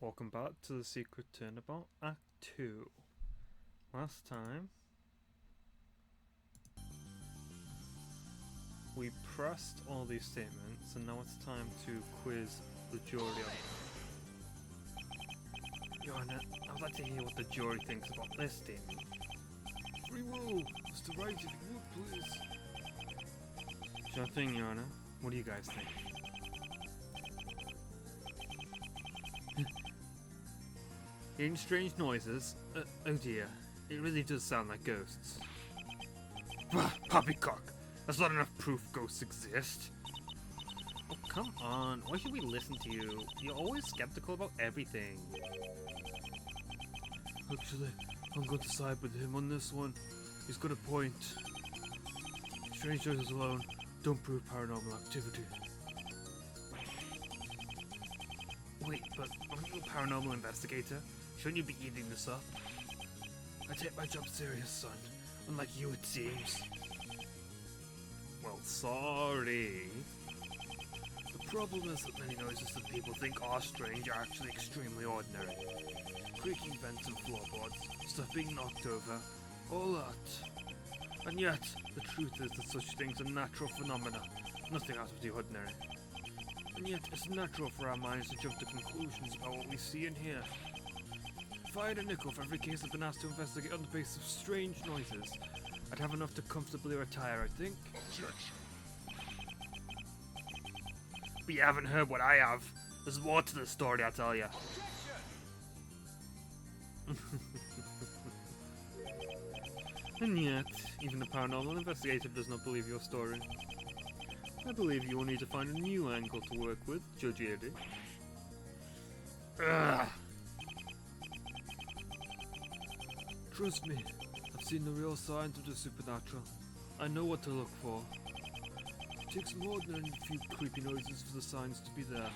Welcome back to the Secret Turnabout Act 2. Last time we pressed all these statements and now it's time to quiz the jury on them. Your Honor, I'd like to hear what the jury thinks about this statement. Free will, Mr. Wright, if you would, please. Sure thing, Your Honor. What do you guys think? Hearing strange noises? Oh dear, it really does sound like ghosts. Poppycock! That's not enough proof ghosts exist. Oh, come on, why should we listen to you? You're always skeptical about everything. Actually, I'm going to side with him on this one. He's got a point. Strange noises alone don't prove paranormal activity. Wait, but aren't you a paranormal investigator? Shouldn't you be eating this up? I take my job serious, son. Unlike you, it seems. Well, sorry. The problem is that many noises that people think are strange are actually extremely ordinary. Creaking vents and floorboards, stuff being knocked over, all that. And yet, the truth is that such things are natural phenomena, nothing out of the ordinary. And yet, it's natural for our minds to jump to conclusions about what we see and hear. If I had a nickel for every case I've been asked to investigate on the basis of strange noises, I'd have enough to comfortably retire, I think. But you haven't heard what I have. There's more to the story, I tell you. And yet, even the paranormal investigator does not believe your story. I believe you will need to find a new angle to work with, Judge Eddie. Ugh. Trust me, I've seen the real signs of the supernatural. I know what to look for. It takes more than a few creepy noises for the signs to be there.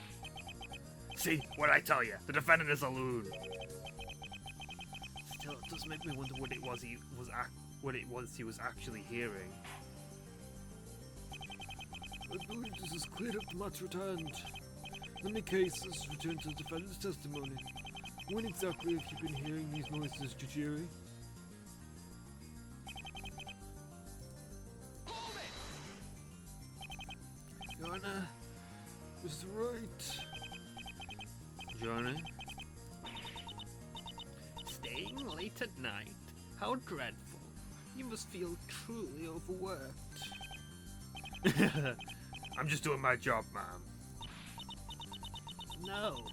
See, what I tell you, the defendant is a loon. Still, it does make me wonder what it was he was actually hearing. I believe this has cleared up the matter at hand. In any case, let's return to the defendant's testimony. When exactly have you been hearing these noises, Jujiri? Your Honor, Mr. Wright. Johnny? Staying late at night? How dreadful. You must feel truly overworked. I'm just doing my job, ma'am. No.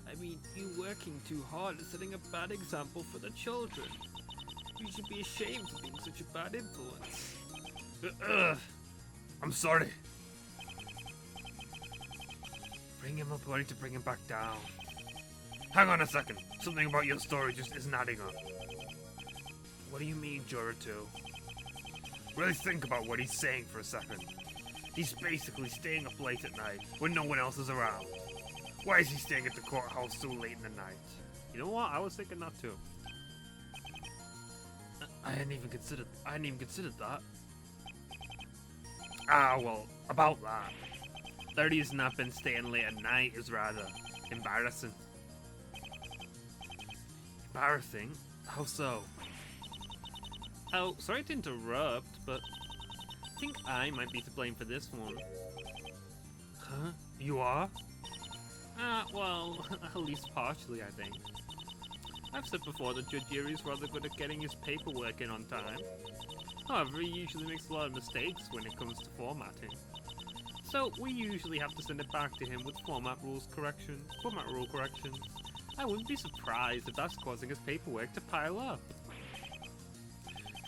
I mean, you working too hard is setting a bad example for the children. You should be ashamed for being such a bad influence. I'm sorry. Bring him up, I need to bring him back down. Hang on a second. Something about your story just isn't adding up. What do you mean, Juror 2? Really think about what he's saying for a second. He's basically staying up late at night when no one else is around. Why is he staying at the courthouse so late in the night? You know what? I was thinking that too. I hadn't even considered that. Ah, well, about that. The reason I've been staying late at night is rather embarrassing. Embarrassing? How so? Oh, sorry to interrupt, but I think I might be to blame for this one. Huh? You are? Well, at least partially, I think. I've said before that Judge Erie's rather good at getting his paperwork in on time. However, he usually makes a lot of mistakes when it comes to formatting. So, we usually have to send it back to him with format rule corrections. I wouldn't be surprised if that's causing his paperwork to pile up.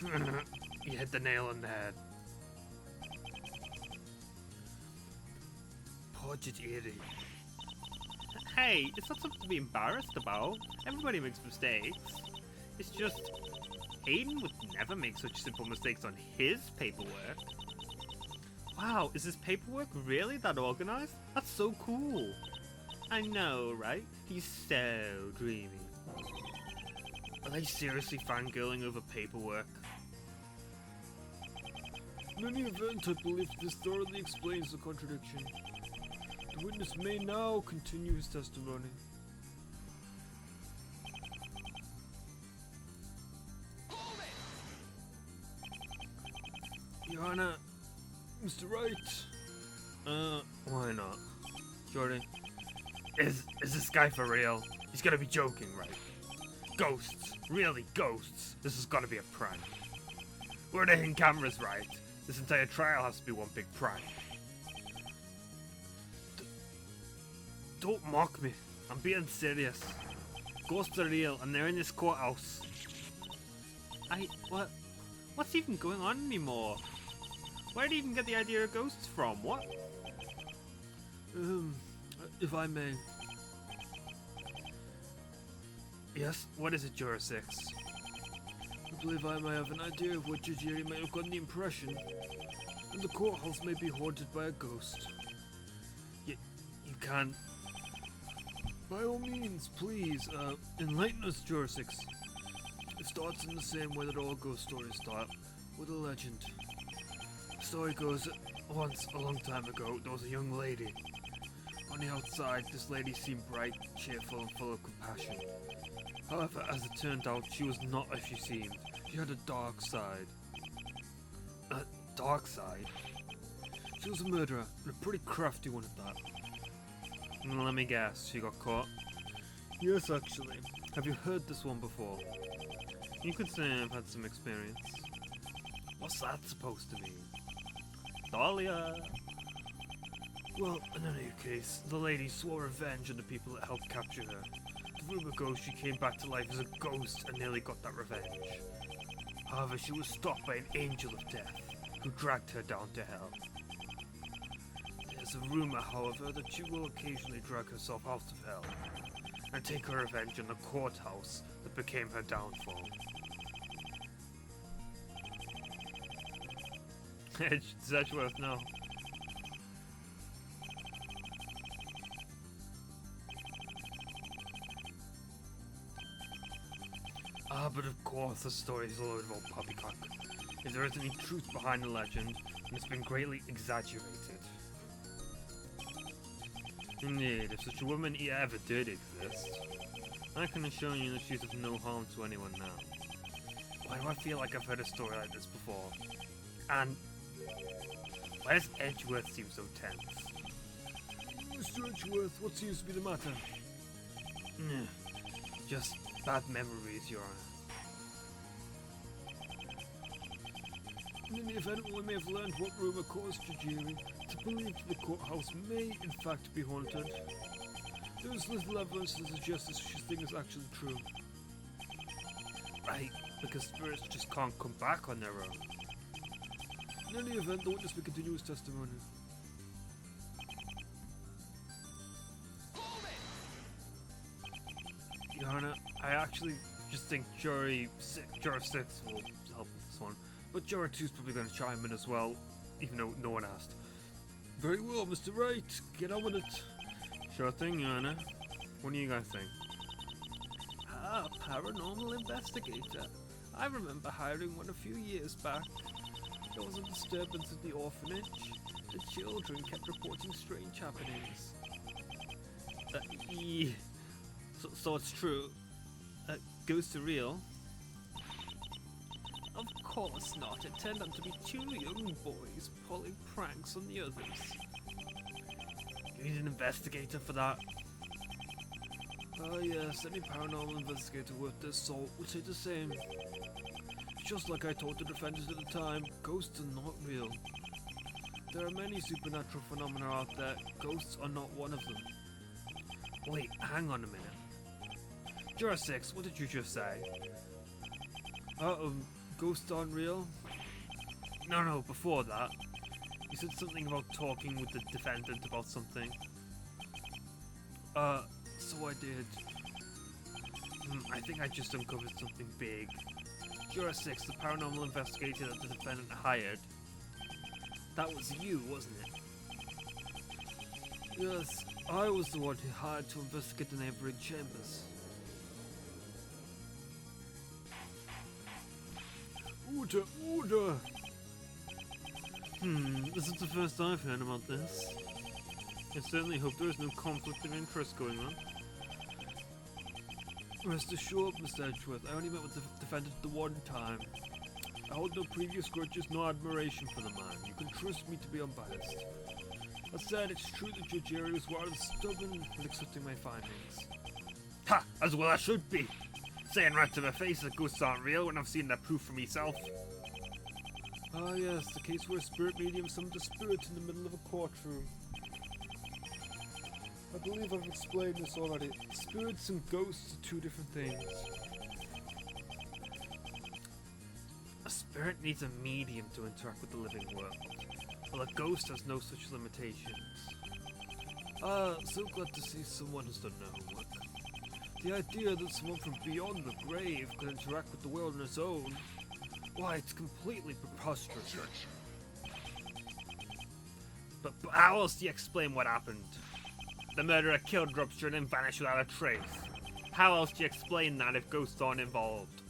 You hit the nail on the head. Poor Judge Erie. Hey, it's not something to be embarrassed about. Everybody makes mistakes. It's just, Aiden would never make such simple mistakes on his paperwork. Wow, is his paperwork really that organized? That's so cool. I know, right? He's so dreamy. Are they seriously fangirling over paperwork? In any event, I believe this thoroughly explains the contradiction. The witness may now continue his testimony. Johanna, Mr. Wright. Why not? Jordy, is this guy for real? He's gotta be joking, right? Ghosts. Really, ghosts. This has gotta be a prank. We're the hidden cameras, right? This entire trial has to be one big prank. Don't mock me. I'm being serious. Ghosts are real, and they're in this courthouse. What's even going on anymore? Where did you even get the idea of ghosts from? What? If I may. Yes, what is it, Juror 6? I believe I may have an idea of what Jujiri may have gotten the impression, and the courthouse may be haunted by a ghost. You can't... By all means, please, enlighten us, Juror 6. It starts in the same way that all ghost stories start, with a legend. The story goes that once, a long time ago, there was a young lady. On the outside, this lady seemed bright, cheerful, and full of compassion. However, as it turned out, she was not as she seemed. She had a dark side. A dark side? She was a murderer, and a pretty crafty one at that. Let me guess, she got caught? Yes, actually. Have you heard this one before? You could say I've had some experience. What's that supposed to mean? Dahlia! Well, in any case, the lady swore revenge on the people that helped capture her. The rumor goes she came back to life as a ghost and nearly got that revenge. However, she was stopped by an angel of death, who dragged her down to hell. There's a rumor, however, that she will occasionally drag herself out of hell, and take her revenge on the courthouse that became her downfall. Does Edgeworth know? But of course the story is a load of old poppycock. If there is any truth behind the legend, then it's been greatly exaggerated. Indeed, if such a woman ever did exist, I can assure you that she's of no harm to anyone now. Why do I feel like I've heard a story like this before? And why does Edgeworth seem so tense? Mr. Edgeworth, what seems to be the matter? Just bad memories, Your Honor. In any event, we may have learned what rumor caused Jujiri to believe that the courthouse may in fact be haunted. There is little evidence to suggest this thing is actually true. Right, because spirits just can't come back on their own. In any event, the witness will continue his testimony. Your Honor, I actually just think Juror 6 will help with this one. But Juror 2 is probably going to chime in as well, even though no one asked. Very well, Mr. Wright. Get on with it. Sure thing, Your Honor. What do you guys think? Paranormal investigator. I remember hiring one a few years back. There was a disturbance at the orphanage. The children kept reporting strange happenings. So it's true. Ghosts are real? Of course not. It turned out to be two young boys pulling pranks on the others. You need an investigator for that? Yes, any paranormal investigator worth their salt would say the same. Just like I told the defenders at the time, ghosts are not real. There are many supernatural phenomena out there. Ghosts are not one of them. Wait, hang on a minute. Juror 6, what did you just say? Ghosts aren't real? No, before that. You said something about talking with the defendant about something. So I did. I think I just uncovered something big. Juror 6, the paranormal investigator that the defendant hired. That was you, wasn't it? Yes, I was the one he hired to investigate the neighboring chambers. Order! This is the first I've heard about this. I certainly hope there is no conflict of interest going on. Rest assured, Mr. Edgeworth, I only met with the defendant the one time. I hold no previous grudges nor admiration for the man. You can trust me to be unbiased. That said, it's true that Judge Eerie was rather stubborn in accepting my findings. Ha! As well I should be! Saying right to my face that ghosts aren't real when I've seen that proof for myself. Ah yes, the case where a spirit medium summoned a spirit in the middle of a courtroom. I believe I've explained this already. Spirits and ghosts are two different things. A spirit needs a medium to interact with the living world, while a ghost has no such limitations. Ah, so glad to see someone has done their homework. The idea that someone from beyond the grave could interact with the world on its own, why, it's completely preposterous. But how else do you explain what happened? The murderer killed Rupture and then vanished without a trace. How else do you explain that if ghosts aren't involved?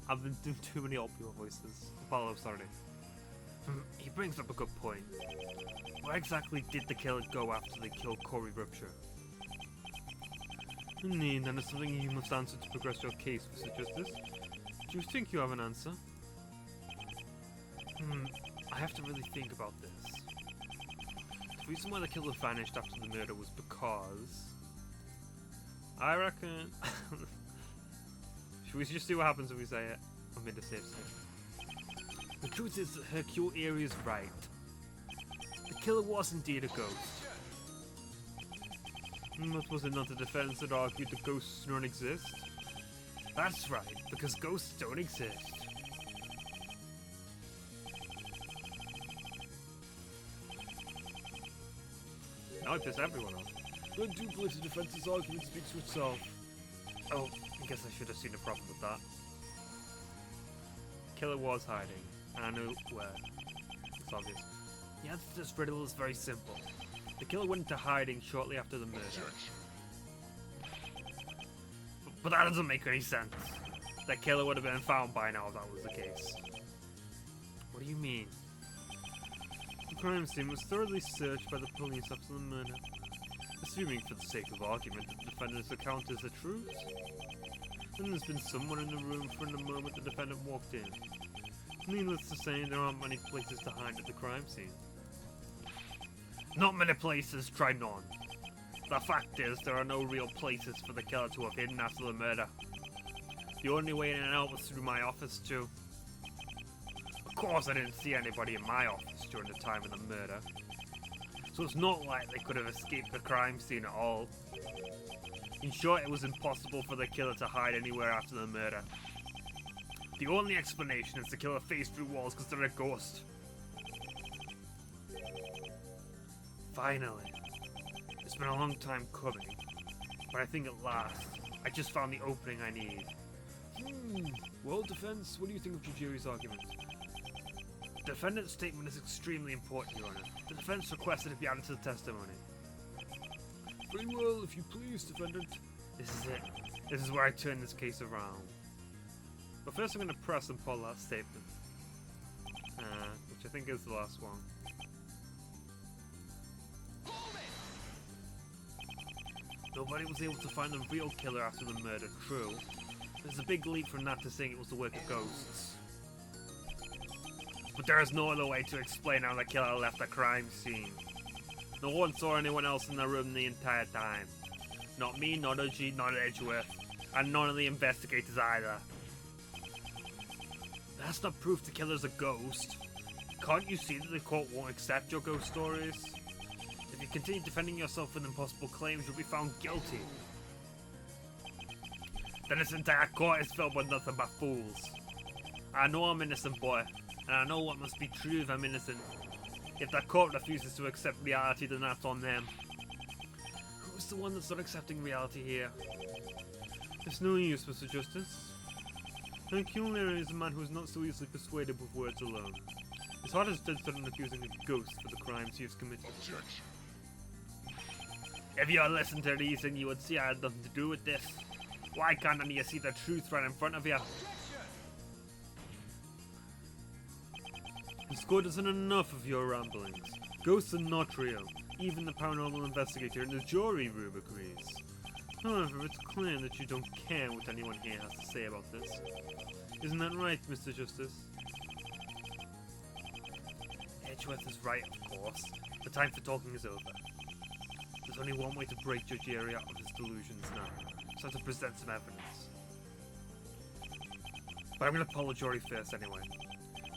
I've been doing too many opera voices. Apollo, sorry. He brings up a good point. Where exactly did the killer go after they killed Corey Rupture? Indeed, that is something you must answer to progress your case, Mr. Justice. Do you think you have an answer? I have to really think about this. The reason why the killer vanished after the murder was because... I reckon... Should we just see what happens if we say it? I'm in the safe zone. The truth is that Hercule Eerie is right. The killer was indeed a ghost. But was it not the defense that argued that ghosts don't exist? That's right, because ghosts don't exist. Now I piss everyone off. I do believe the defense's argument speaks for itself. Oh, I guess I should have seen a problem with that. Killer was hiding, and I know where. It's obvious. The answer to this riddle is very simple. The killer went into hiding shortly after the murder. But that doesn't make any sense. The killer would have been found by now if that was the case. What do you mean? The crime scene was thoroughly searched by the police after the murder. Assuming for the sake of argument that the defendant's account is the truth. Then there's been someone in the room from the moment the defendant walked in. Needless to say, there aren't many places to hide at the crime scene. Not many places, try none. The fact is, there are no real places for the killer to have hidden after the murder. The only way in and out was through my office too. Of course I didn't see anybody in my office during the time of the murder. So it's not like they could have escaped the crime scene at all. In short, it was impossible for the killer to hide anywhere after the murder. The only explanation is the killer phased through walls because they're a ghost. Finally. It's been a long time coming, but I think at last, I just found the opening I need. Well, defense, what do you think of Jujiri's argument? The defendant's statement is extremely important, Your Honor. The defense requested it be added to the testimony. Very well, if you please, defendant. This is it. This is where I turn this case around. But first I'm going to press and pull that statement. Which I think is the last one. Nobody was able to find the real killer after the murder, true. There's a big leap from that to saying it was the work of ghosts. But there is no other way to explain how the killer left the crime scene. No one saw anyone else in the room the entire time. Not me, not OG, not Edgeworth, and none of the investigators either. That's not proof the killer's a ghost. Can't you see that the court won't accept your ghost stories? If you continue defending yourself with impossible claims, you'll be found guilty. Then this entire court is filled with nothing but fools. I know I'm innocent, boy, and I know what must be true if I'm innocent. If the court refuses to accept reality, then that's on them. Who's the one that's not accepting reality here? It's no use, Mr. Justice. Hercule Eerie is a man who is not so easily persuaded with words alone. His heart is dead set on accusing a ghost for the crimes he has committed. If you had listened to reason, you would see I had nothing to do with this. Why can't you see the truth right in front of you? This court isn't enough of your ramblings. Ghosts are not real. Even the paranormal investigator in the jury room agrees. However, it's clear that you don't care what anyone here has to say about this. Isn't that right, Mr. Justice? Edgeworth is right, of course. The time for talking is over. There's only one way to break Judge Eerie out of his delusions now, so I have to present some evidence. But I'm going to Paul Jury first anyway.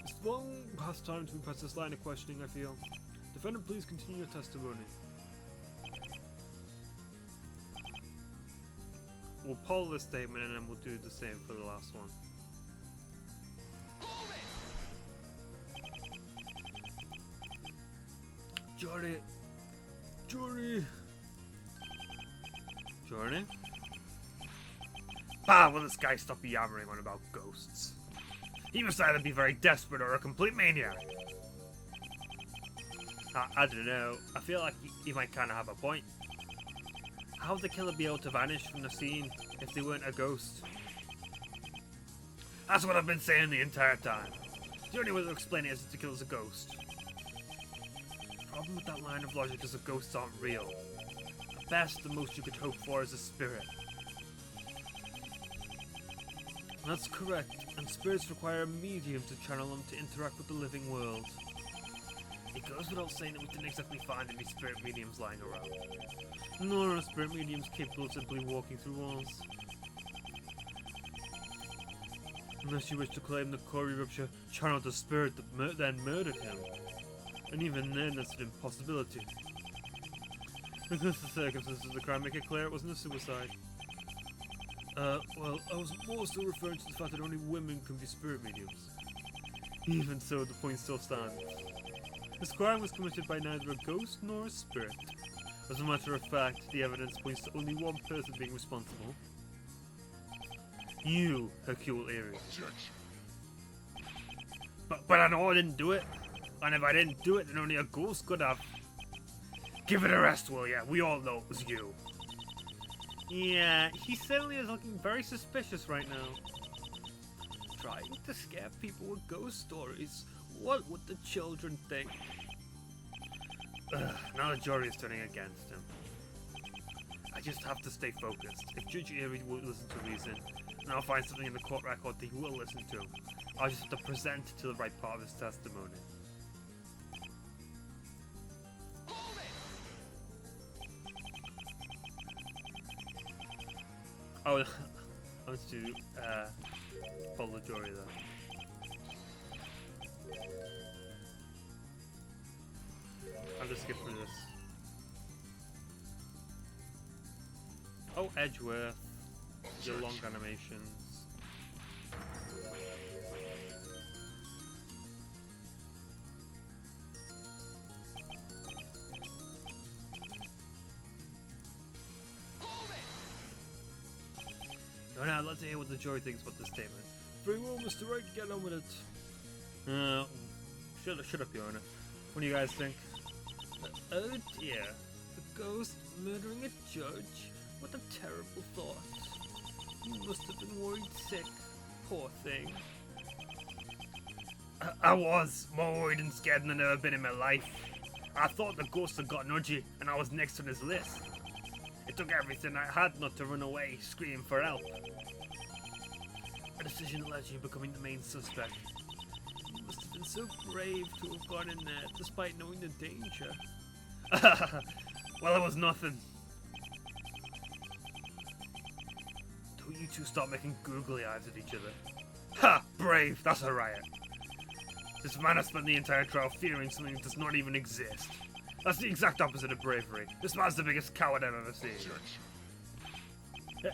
It's long past time to press this line of questioning, I feel. Defendant, please continue your testimony. We'll poll this statement and then we'll do the same for the last one. Jory. Jordan? Will this guy stop yammering on about ghosts? He must either be very desperate or a complete maniac. I don't know. I feel like he might kind of have a point. How would the killer be able to vanish from the scene if they weren't a ghost? That's what I've been saying the entire time. The only way to explain it is that the killer's a ghost. The problem with that line of logic is that ghosts aren't real. At best, the most you could hope for is a spirit. That's correct, and spirits require a medium to channel them to interact with the living world. It goes without saying that we didn't exactly find any spirit mediums lying around. Nor are spirit mediums capable of simply walking through walls. Unless you wish to claim that Corey Rupture channeled a spirit that then murdered him. And even then, that's an impossibility. Because the circumstances of the crime make it clear it wasn't a suicide. Well, I was more so referring to the fact that only women can be spirit mediums. Even so, the point still stands. This crime was committed by neither a ghost nor a spirit. As a matter of fact, the evidence points to only one person being responsible. You, Hercule Eerie. But I know I didn't do it. And if I didn't do it, then only a ghost could have. Give it a rest, will ya? We all know it was you. Yeah, he certainly is looking very suspicious right now. Trying to scare people with ghost stories. What would the children think? Now the jury is turning against him. I just have to stay focused. If Judge Eerie won't listen to reason, then I'll find something in the court record that he will listen to. I'll just have to present it to the right part of his testimony. Oh, I was to follow the jury though. I'll just skip through this. Oh, Edgeworth. Your long animations. No, now let's hear what the jury thinks about this statement. Very well, Mr. Wright, get on with it. Shut up, Your Honor. What do you guys think? Oh dear, a ghost murdering a judge? What a terrible thought. You must have been worried sick, poor thing. I was more worried and scared than I've ever been in my life. I thought the ghost had got nudgy, and I was next on his list. It took everything I had not to run away, screaming for help. A decision that led to you becoming the main suspect. You must have been so brave to have gone in there, despite knowing the danger. Well, it was nothing. Don't you two stop making googly eyes at each other. Ha! Brave! That's a riot. This man has spent the entire trial fearing something that does not even exist. That's the exact opposite of bravery. This man's the biggest coward I've ever seen.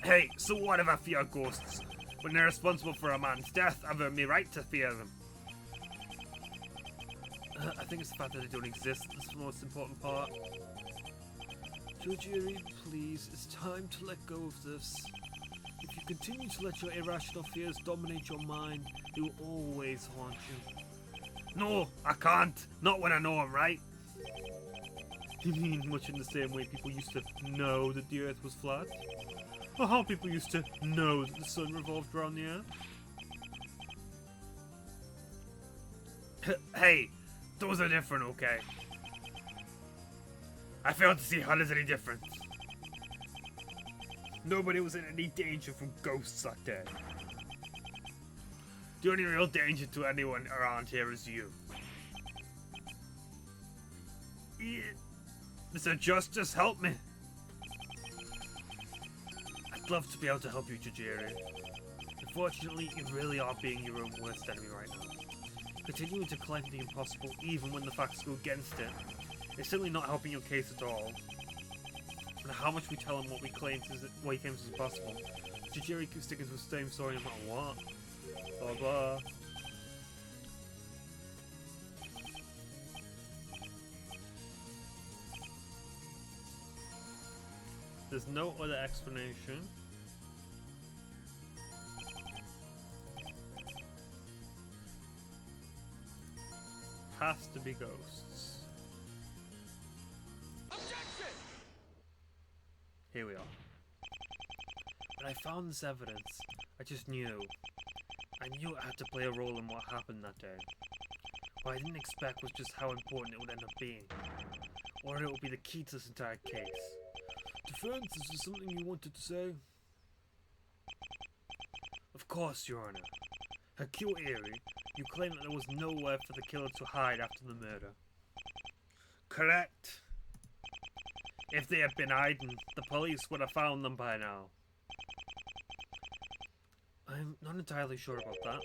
Hey, so what if I fear ghosts? When they're responsible for a man's death, I've earned me right to fear them. I think it's the fact that they don't exist that's the most important part. Judge Eerie, please, it's time to let go of this. If you continue to let your irrational fears dominate your mind, they will always haunt you. No, I can't. Not when I know I'm right. You mean much in the same way people used to know that the Earth was flat? Or how people used to know that the sun revolved around the Earth? Hey, those are different, okay? I fail to see how there's any difference. Nobody was in any danger from ghosts that day. The only real danger to anyone around here is you. Mr. Justice, help me! I'd love to be able to help you, Jujiri. Unfortunately, you really are being your own worst enemy right now. Continuing to claim the impossible, even when the facts go against it, is certainly not helping your case at all. No matter how much we tell him what he claims is impossible, Jujiri keeps sticking to the same story no matter what. Blah blah. There's no other explanation. Has to be ghosts. Objection! Here we are. When I found this evidence, I just knew. I knew it had to play a role in what happened that day. What I didn't expect was just how important it would end up being. Or it would be the key to this entire case. Defense, is there something you wanted to say? Of course, Your Honor. Hercule Eerie, you claim that there was nowhere for the killer to hide after the murder. Correct. If they had been hiding, the police would have found them by now. I'm not entirely sure about that.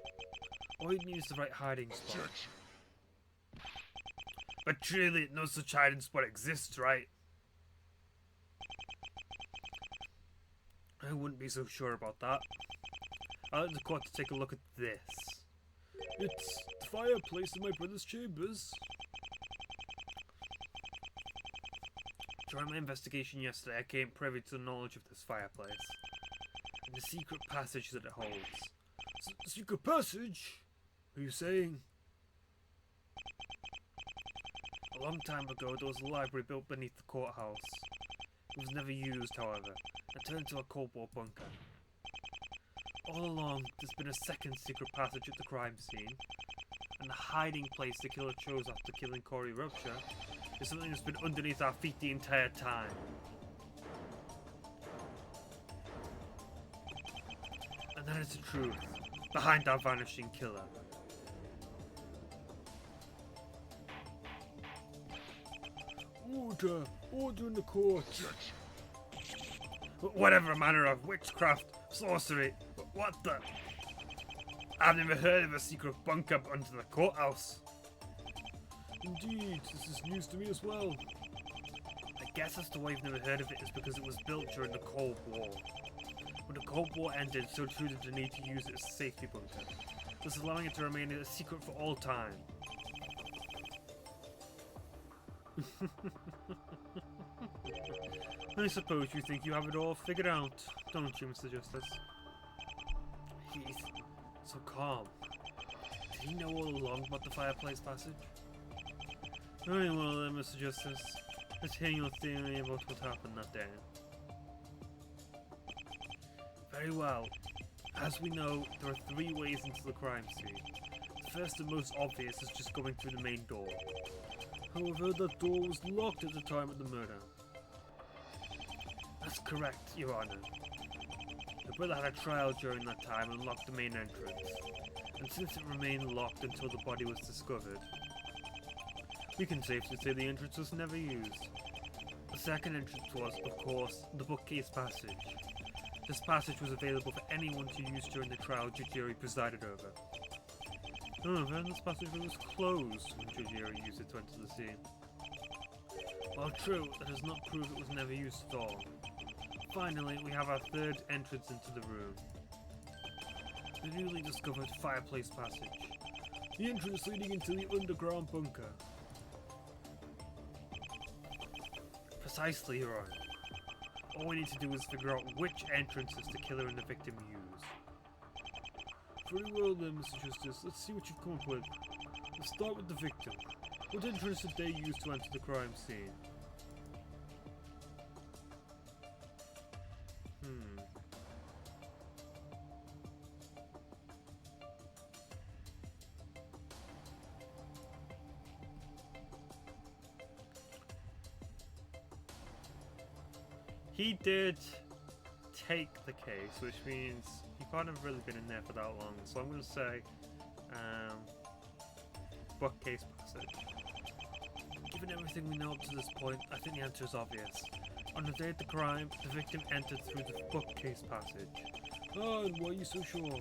All you need is the right hiding spot. But truly, no such hiding spot exists, right? I wouldn't be so sure about that. I'd like the court to take a look at this. It's the fireplace in my brother's chambers. During my investigation yesterday, I came privy to the knowledge of this fireplace and the secret passage that it holds. Secret passage? What are you saying? A long time ago, there was a library built beneath the courthouse. It was never used, however, and turned into a Cold War bunker. All along, there's been a second secret passage at the crime scene, and the hiding place the killer chose after killing Corey Rocha is something that's been underneath our feet the entire time. And that is the truth behind our vanishing killer. Order in the court. Whatever manner of witchcraft, sorcery, what the? I've never heard of a secret bunker under the courthouse. Indeed, this is news to me as well. I guess as to why you've never heard of it is because it was built during the Cold War. When the Cold War ended, so too did the need to use it as a safety bunker, thus allowing it to remain a secret for all time. I suppose you think you have it all figured out, don't you, Mr. Justice? He's so calm. Did he know all along about the fireplace passage? Very well then, Mr. Justice. Let's hear your theory about what happened that day. Very well. As we know, there are 3 ways into the crime scene. The first and most obvious is just going through the main door. However, that door was locked at the time of the murder. That's correct, Your Honor. The brother had a trial during that time and locked the main entrance. And since it remained locked until the body was discovered, we can safely say the entrance was never used. The second entrance was, of course, the bookcase passage. This passage was available for anyone to use during the trial Jujiri presided over. However, this passage was closed when Jujiri used it to enter the scene. While true, that does not prove it was never used at all. Finally, we have our third entrance into the room. The newly discovered fireplace passage. The entrance leading into the underground bunker. Precisely, Your Honor. All we need to do is figure out which entrances the killer and the victim use. Very well then, Mr. Justice. Let's see what you've come up with. Let's start with the victim. What entrance did they use to enter the crime scene? He did take the case, which means you can't have really been in there for that long. So I'm going to say bookcase passage. Given everything we know up to this point, I think the answer is obvious. On the day of the crime, the victim entered through the bookcase passage. Oh, and why are you so sure?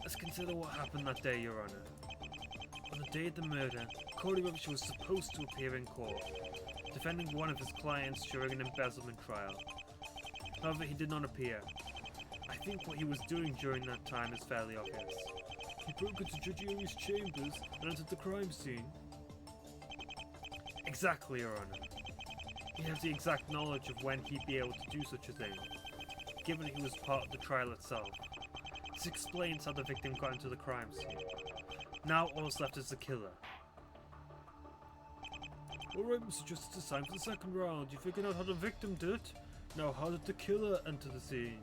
Let's consider what happened that day, Your Honor. On the day of the murder, Cody Rubbish was supposed to appear in court, defending one of his clients during an embezzlement trial. However, he did not appear. I think what he was doing during that time is fairly obvious. He broke into Judge Erie's chambers and entered the crime scene. Exactly, Your Honor. He has the exact knowledge of when he'd be able to do such a thing, given he was part of the trial itself. This explains how the victim got into the crime scene. Now all's left is the killer. Alright, Mr. Justice, it's time for the second round. You figured out how the victim did it. Now how did the killer enter the scene?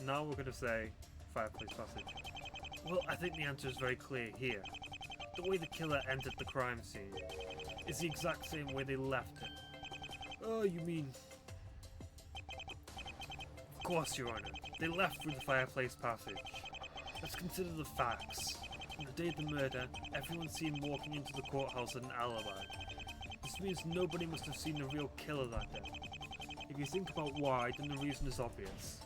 Now we're going to say fireplace passage. Well, I think the answer is very clear here. The way the killer entered the crime scene is the exact same way they left it. Oh, you mean... Of course, Your Honor. They left through the fireplace passage. Let's consider the facts. On the day of the murder, everyone seen walking into the courthouse had an alibi. This means nobody must have seen the real killer that day. If you think about why, then the reason is obvious.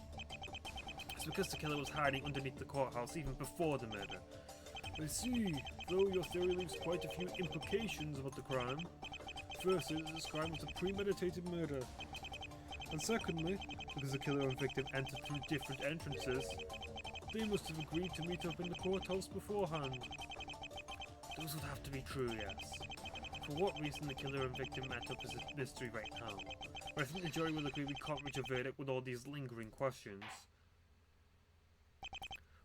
It's because the killer was hiding underneath the courthouse even before the murder. I see, though your theory leaves quite a few implications about the crime. Firstly, this crime was a premeditated murder. And secondly, because the killer and victim entered through different entrances, they must have agreed to meet up in the courthouse beforehand. Those would have to be true, yes. For what reason the killer and victim met up is a mystery right now. But I think the jury will agree we can't reach a verdict with all these lingering questions.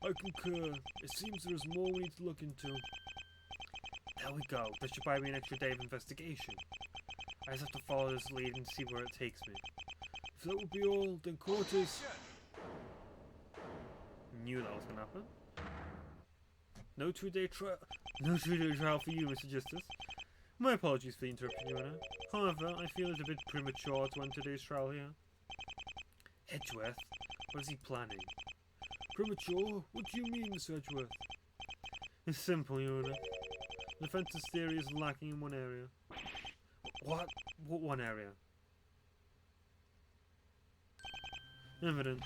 I concur. It seems there is more we need to look into. There we go. That should buy me an extra day of investigation. I just have to follow this lead and see where it takes me. If that would be all, then court is... Knew that was going to happen. No two-day trial. No two-day trial for you, Mr. Justice. My apologies for the interruption, Your Honor. However, I feel it's a bit premature to end today's trial here. Edgeworth? What is he planning? Premature? What do you mean, Mr. Edgeworth? It's simple, Your Honor. The defense's theory is lacking in one area. What? What one area? Evidence.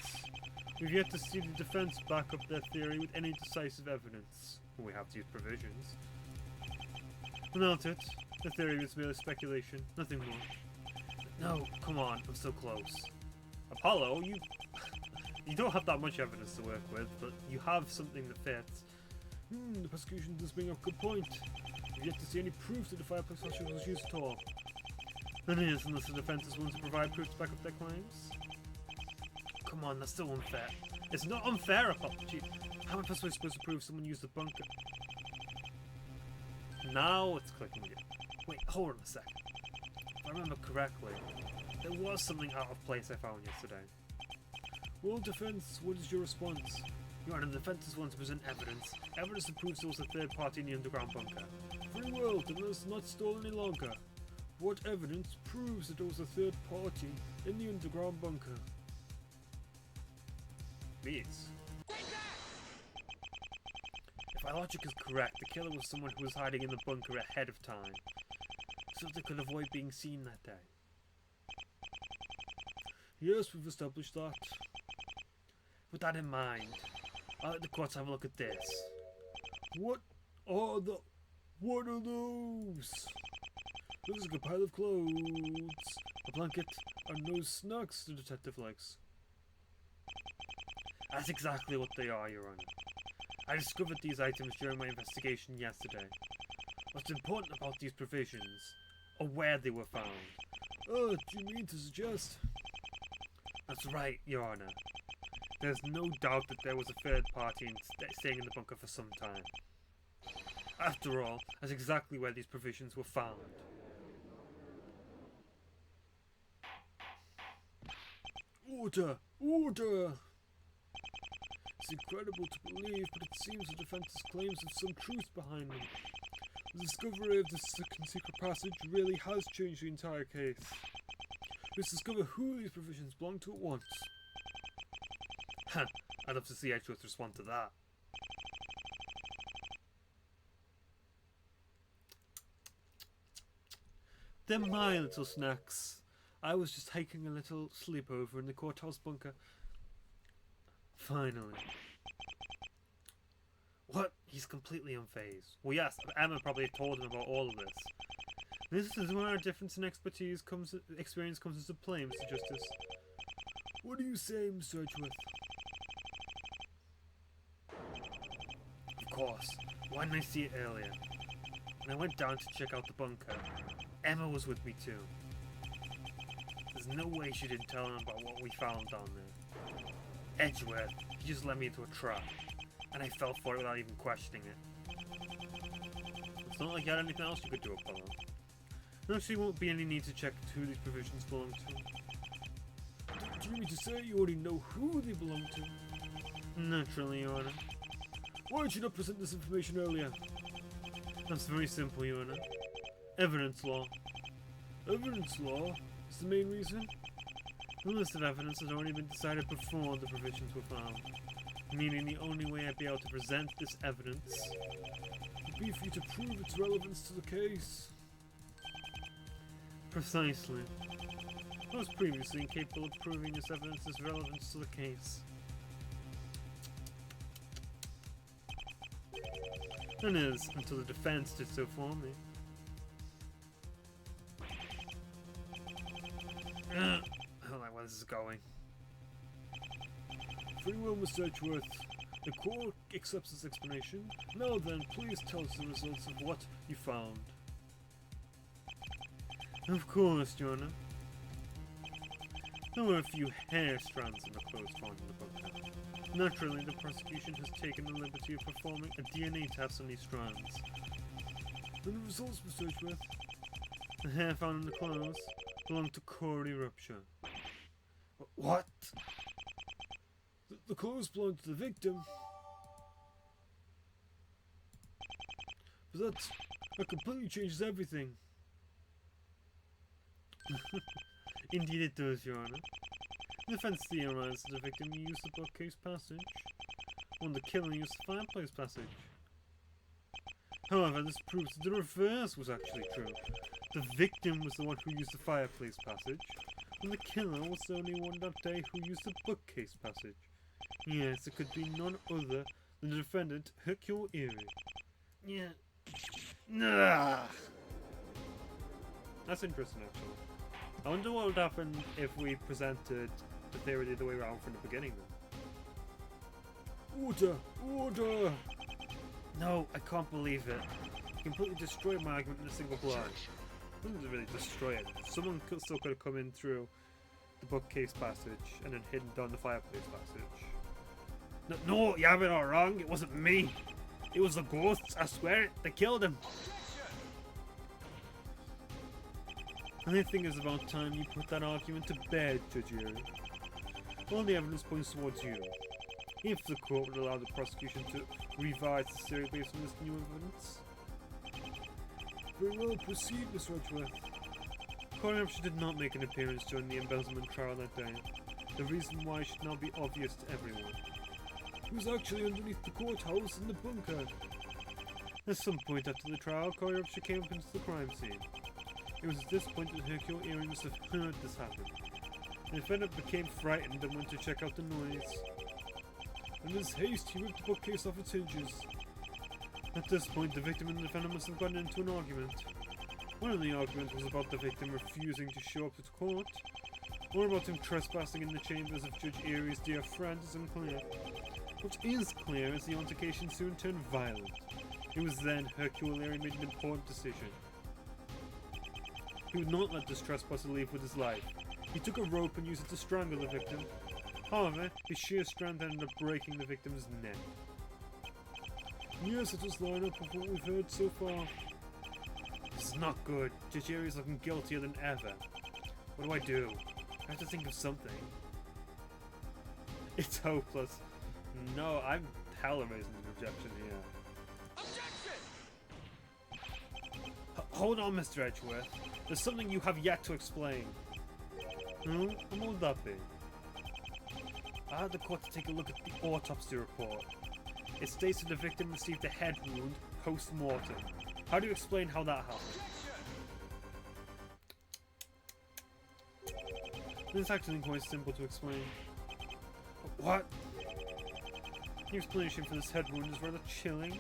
We've yet to see the defense back up their theory with any decisive evidence. We have to use provisions. Without it, the theory is merely speculation, nothing more. No, come on, I'm so close. Apollo, you don't have that much evidence to work with, but you have something that fits. The prosecution does bring up a good point. We've yet to see any proof that the fireplace passage was used at all. Then it is, unless the defense is willing to provide proof to back up their claims. Come on, that's still unfair. It's not unfair, Apollo. How am I supposed to prove someone used the bunker? Now it's clicking again. Wait, hold on a second. If I remember correctly, there was something out of place I found yesterday. Well, defense, what is your response? Your Honor, the defense is willing to present evidence. Evidence that proves there was a third party in the underground bunker. Very well, then let's not stall any longer. What evidence proves that there was a third party in the underground bunker? Please. If my logic is correct, the killer was someone who was hiding in the bunker ahead of time, so they could avoid being seen that day. Yes, we've established that. With that in mind, I'll let the courts have a look at this. What are those? Looks like a pile of clothes, a blanket, and those snacks the detective likes. That's exactly what they are, Your Honor. I discovered these items during my investigation yesterday. What's important about these provisions are where they were found. Oh, do you mean to suggest? That's right, Your Honor. There's no doubt that there was a third party staying in the bunker for some time. After all, that's exactly where these provisions were found. Order! Order! It's incredible to believe, but it seems the defense's claims have some truth behind them. The discovery of this secret passage really has changed the entire case. Let's discover who these provisions belong to at once. Huh, I'd love to see Edgeworth respond to that. They're my little snacks. I was just taking a little sleepover in the courthouse bunker. Finally. What? He's completely unfazed. Well, yes, Emma probably told him about all of this. This is where our difference in experience comes into play, Mr. Justice. What do you say, Mr. Edgeworth? Of course. Why didn't I see it earlier? When I went down to check out the bunker, Emma was with me too. There's no way she didn't tell him about what we found down there. Edgeworth, he just led me into a trap, and I fell for it without even questioning it. It's not like you had anything else you could do, Apollo. There actually won't be any need to check who these provisions belong to. Do you mean to say you already know who they belong to? Naturally, Your Honor. Why did you not present this information earlier? That's very simple, Your Honor. Evidence law. Evidence law? Is the main reason? The list of evidence had already been decided before the provisions were found, meaning the only way I'd be able to present this evidence would be for you to prove its relevance to the case. Precisely. I was previously incapable of proving this evidence's relevance to the case. That is, until the defense did so for me. I don't like where this is going. Very well, Mr. Edgeworth. The court accepts this explanation. Now then, please tell us the results of what you found. Of course, Your Honor. There were a few hair strands in the clothes found in the bunker. Naturally, the prosecution has taken the liberty of performing a DNA test on these strands. And the results, Mr. Edgeworth? The hair found in the clothes belonged to Corey Rupture. What? The clothes belonged to the victim? But that completely changes everything. Indeed it does, Your Honor. The defense theorizes that the victim used the bookcase passage, while the killer used the fireplace passage. However, this proves that the reverse was actually true. The victim was the one who used the fireplace passage, and the killer was the only one that day who used the bookcase passage. Yes, it could be none other than the defendant, Hercule Erie. Yeah. Nah. That's interesting, actually. I wonder what would happen if we presented the theory the other way around from the beginning, then. Order! Order! No, I can't believe it. You completely destroyed my argument in a single blow. I didn't really destroy it. Someone still could have come in through the bookcase passage and then hidden down the fireplace passage. No, you have it all wrong. It wasn't me. It was the ghosts, I swear it. They killed him. I think it's about time you put that argument to bed, Judge Erie. All the evidence points towards you. If the court would allow the prosecution to revise the theory based on this new evidence. Very well, proceed, Mr. Edgeworth. Corey Rupture did not make an appearance during the embezzlement trial that day. The reason why should now be obvious to everyone. He was actually underneath the courthouse in the bunker. At some point after the trial, Corey Rupture came up into the crime scene. It was at this point that Hercule Erie must have heard this happen. The defendant became frightened and went to check out the noise. In his haste, he ripped the bookcase off its hinges. At this point, the victim and the defendant must have gotten into an argument. One of the arguments was about the victim refusing to show up to court, or about him trespassing in the chambers of Judge Erie's dear friend is unclear. What is clear is the altercation soon turned violent. It was then Hercule Erie made an important decision. He would not let this trespasser leave with his life. He took a rope and used it to strangle the victim. However, his sheer strength ended up breaking the victim's neck. Yes, it does line up with what we've heard so far. This is not good. Judge Erie is looking guiltier than ever. What do? I have to think of something. It's hopeless. No, I'm hella raising an objection here. Objection! Hold on, Mr. Edgeworth. There's something you have yet to explain. Hmm? And what would that be? I had the court to take a look at the autopsy report. It states that the victim received a head wound post-mortem. How do you explain how that happened? This is actually quite simple to explain. What? The explanation for this head wound is rather chilling.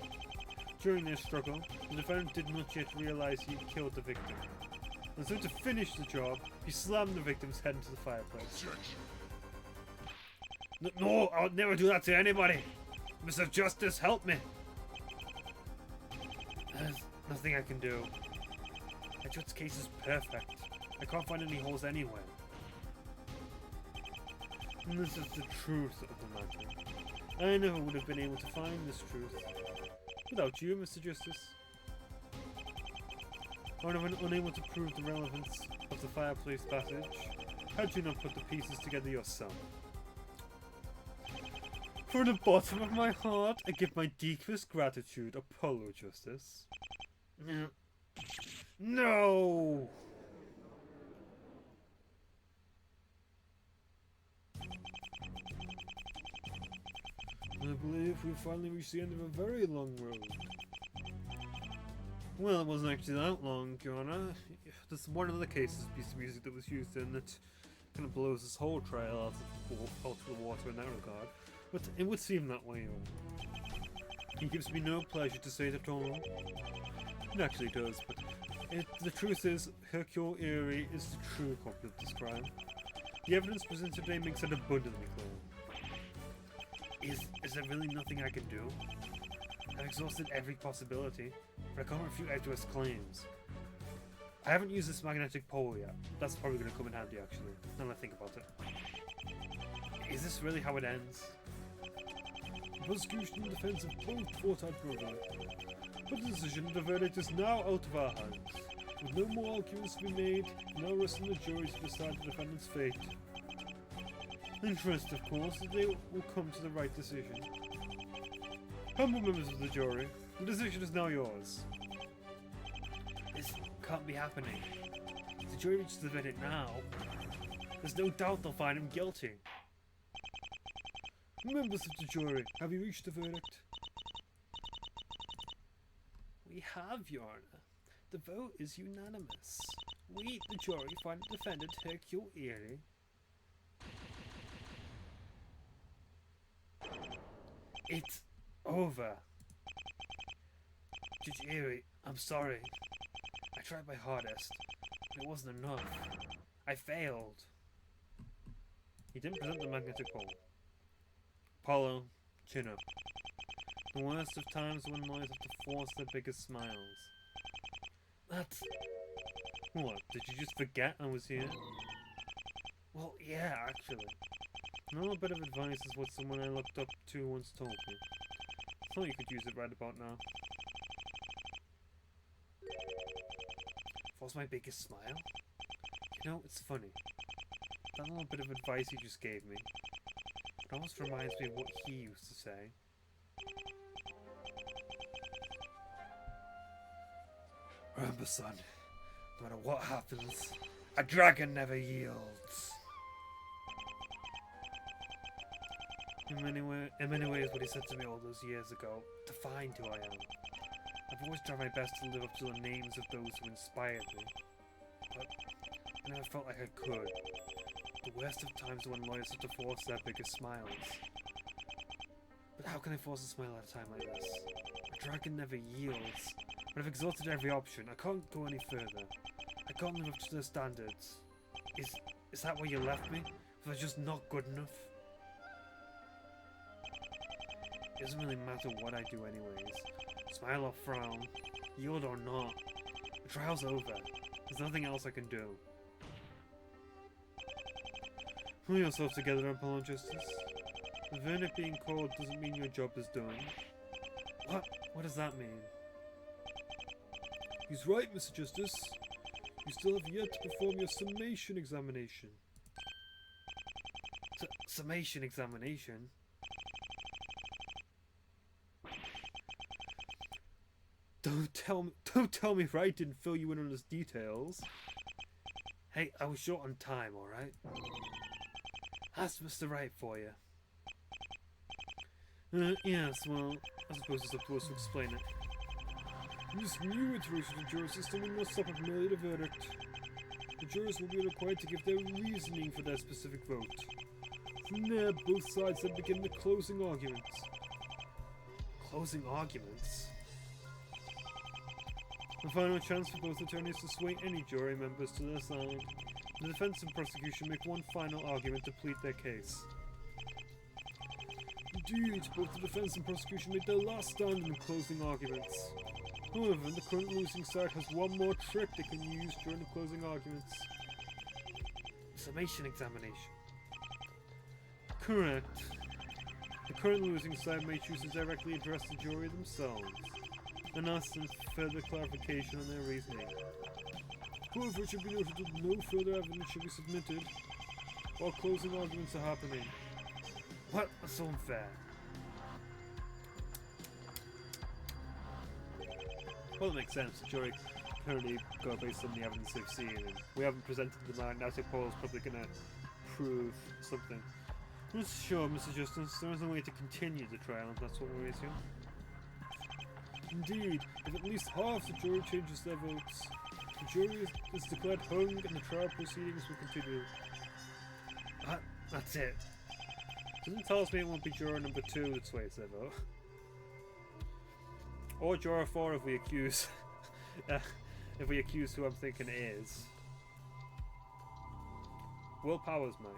During their struggle, the defendant did not yet realize he had killed the victim. And so to finish the job, he slammed the victim's head into the fireplace. No, I would never do that to anybody! Mr. Justice, help me! There's nothing I can do. Edgeworth's case is perfect. I can't find any holes anywhere. And this is the truth of the matter. I never would have been able to find this truth without you, Mr. Justice. I would have been unable to prove the relevance of the fireplace passage had you not put the pieces together yourself. From the bottom of my heart, I give my deepest gratitude, Apollo Justice. No! I believe we've finally reached the end of a very long road. Well, it wasn't actually that long, Your Honor. There's one of the cases piece of music that was used in that kind of blows this whole trial out of the water in that regard. But it would seem that way, Your Honor. It gives me no pleasure to say it at all. It actually does, but the truth is, Hercule Erie is the true culprit of this crime. The evidence presented today makes it abundantly clear. Is there really nothing I can do? I've exhausted every possibility, but I can't refute Edgeworth's claims. I haven't used this magnetic pole yet. That's probably going to come in handy, actually, now that I think about it. Is this really how it ends? The prosecution and defense have both fought out brother. But the decision of the verdict is now out of our hands. With no more arguments to be made, now rests on the jury to decide the defendant's fate. In trust, of course, that they will come to the right decision. Humble members of the jury, the decision is now yours. This can't be happening. If the jury reaches the verdict now, there's no doubt they'll find him guilty. Members of the jury, have you reached a verdict? We have, Your Honor. The vote is unanimous. We, the jury, find the defendant Hercule Erie. It's over. Judge Erie, I'm sorry. I tried my hardest, but it wasn't enough. I failed. He didn't present the magnetic pole. Apollo, chin up. The worst of times when lawyers have to force their biggest smiles. That's... What, did you just forget I was here? Well, yeah, actually. Another bit of advice is what someone I looked up to once told me. Thought you could use it right about now. What's my biggest smile? You know, it's funny. That little bit of advice he just gave me. It almost reminds me of what he used to say. Remember, son, no matter what happens, a dragon never yields. In many ways, what he said to me all those years ago defined who I am. I've always tried my best to live up to the names of those who inspired me, but I never felt like I could. The worst of times when lawyers have to force their biggest smiles. But how can I force a smile at a time like this? A dragon never yields. But I've exhausted every option. I can't go any further. I can't live up to their standards. Is that where you left me? Was I just not good enough? It doesn't really matter what I do anyways. Smile or frown, yield or not. The trial's over. There's nothing else I can do. Pull yourself together, Apollo Justice. The verdict being called doesn't mean your job is done. What? What does that mean? He's right, Mr. Justice. You still have yet to perform your summation examination. Summation examination? Don't tell me Wright didn't fill you in on his details. Hey, I was short on time, alright? Ask Mr. Wright for you. Yes, well, I suppose it's supposed to explain it. In this new iteration of the jury system, we must stop at merely the verdict. The jurors will be required to give their reasoning for their specific vote. From there, both sides then begin the closing arguments. Closing arguments? The final chance for both attorneys to sway any jury members to their side. The defense and prosecution make one final argument to plead their case. Indeed, both the defense and prosecution make their last stand in the closing arguments. However, the current losing side has one more trick they can use during the closing arguments. Summation examination. Correct. The current losing side may choose to directly address the jury themselves and ask them for further clarification on their reasoning. However, it should be noted that no further evidence should be submitted while closing arguments are happening. What? That's so unfair. Well, it makes sense. The jury currently go based on the evidence they've seen, and we haven't presented them out. Now, Paul's probably going to prove something. I'm sure, Mr. Justice, there is no way to continue the trial if that's what we assume. Indeed, if at least half the jury changes their votes, the jury is declared hung and the trial proceedings will continue. That's it. Doesn't tell us me it won't be juror number 2 that sways their vote. Or juror 4 if we accuse who I'm thinking it is. Will Powers might.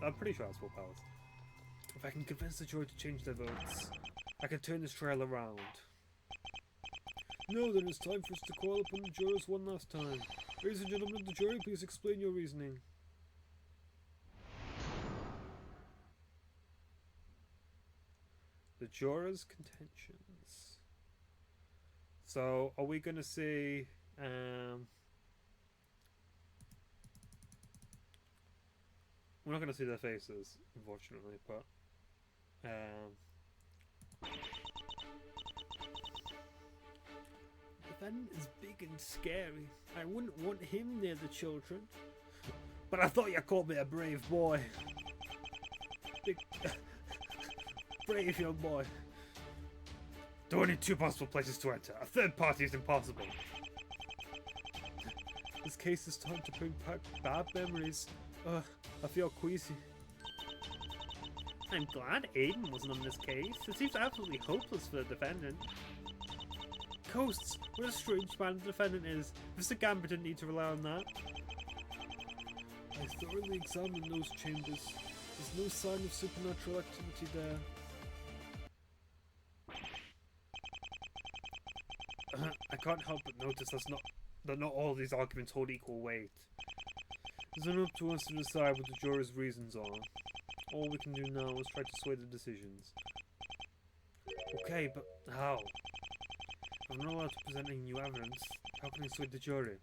I'm pretty sure that's Will Powers. If I can convince the jury to change their votes, I can turn this trial around. Now then, it's time for us to call upon the jurors one last time. Ladies and gentlemen of the jury, please explain your reasoning. The jurors' contentions. So, are we going to see... we're not going to see their faces, unfortunately, but... The defendant is big and scary. I wouldn't want him near the children. But I thought you called me a brave boy. Big... brave young boy. There are only 2 possible places to enter. A third party is impossible. This case is time to bring back bad memories. I feel queasy. I'm glad Aiden wasn't on this case. It seems absolutely hopeless for the defendant. Ghosts! What a strange man the defendant is. Mr. Gambit didn't need to rely on that. I thoroughly examined those chambers. There's no sign of supernatural activity there. I can't help but notice that not all these arguments hold equal weight. It's not up to us to decide what the jurors' reasons are. All we can do now is try to sway the decisions. Okay, but how? I'm not allowed to present any new evidence. How can I sway the jury?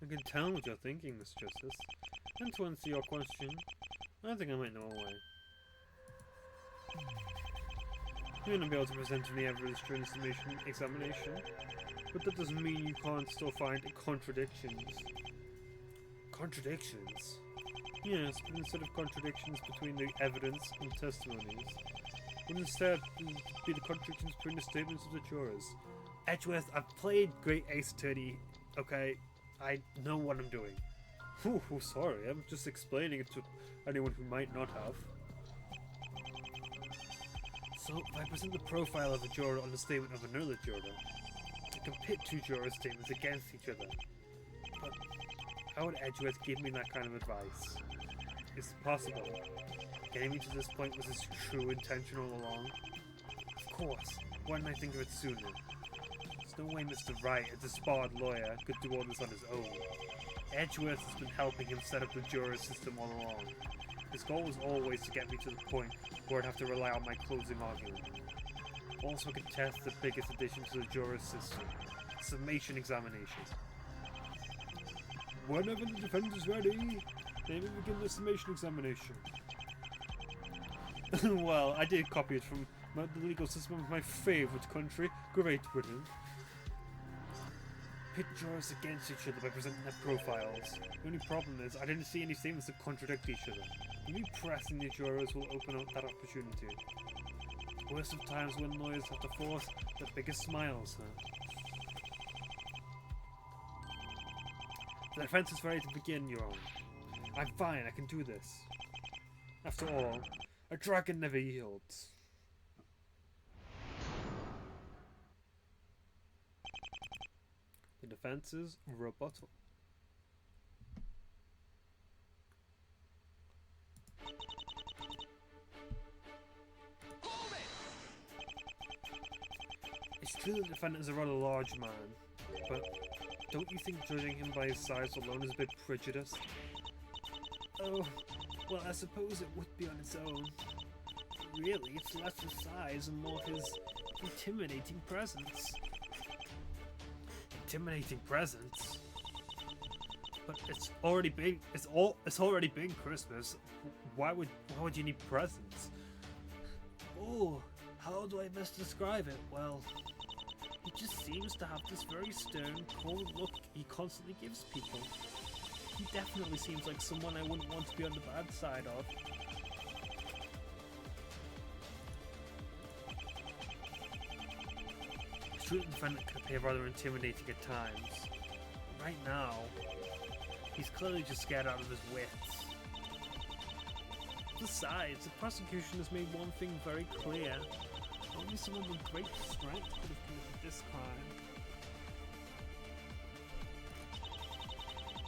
I can tell what you're thinking, Miss Justice. And to answer your question, I think I might know a way. You're going to be able to present any evidence during the summation examination, but that doesn't mean you can't still find contradictions. Contradictions? Yes, but instead of contradictions between the evidence and testimonies, would instead be the contradictions between the statements of the jurors. Edgeworth, I've played Great Ace Attorney, okay? I know what I'm doing. Ooh, sorry, I'm just explaining it to anyone who might not have. So, if I present the profile of a juror on the statement of another juror, I can pit 2 jurors' statements against each other. But how would Edgeworth give me that kind of advice? Is it possible? Getting me to this point was his true intention all along? Of course. Why didn't I think of it sooner? There's no way Mr. Wright, a disbarred lawyer, could do all this on his own. Edgeworth has been helping him set up the juror system all along. His goal was always to get me to the point where I'd have to rely on my closing argument. Also contest the biggest addition to the juror system, summation examination. Whenever the defendant is ready, they may begin the summation examination. Well, I did copy it from the legal system of my favourite country, Great Britain. pit jurors against each other by presenting their profiles. The only problem is, I didn't see any statements that contradict each other. Maybe pressing the jurors will open up that opportunity. Worst of times when lawyers have to force the biggest smiles, huh? The defense is ready to begin, Your Honor. I'm fine, I can do this. After all, a dragon never yields. The defense's rebuttal. It's true the defendant is a rather large man, but don't you think judging him by his size alone is a bit prejudiced? Oh, well, I suppose it would be on its own. Really, it's less his size and more his intimidating presence. Intimidating presence? But it's already been Christmas. Why would you need presents? Oh, how do I best describe it? Well, he just seems to have this very stern, cold look he constantly gives people. He definitely seems like someone I wouldn't want to be on the bad side of. It's true that the defendant can appear rather intimidating at times. Right now, he's clearly just scared out of his wits. Besides, the prosecution has made one thing very clear. Only someone with great strength could have committed this crime.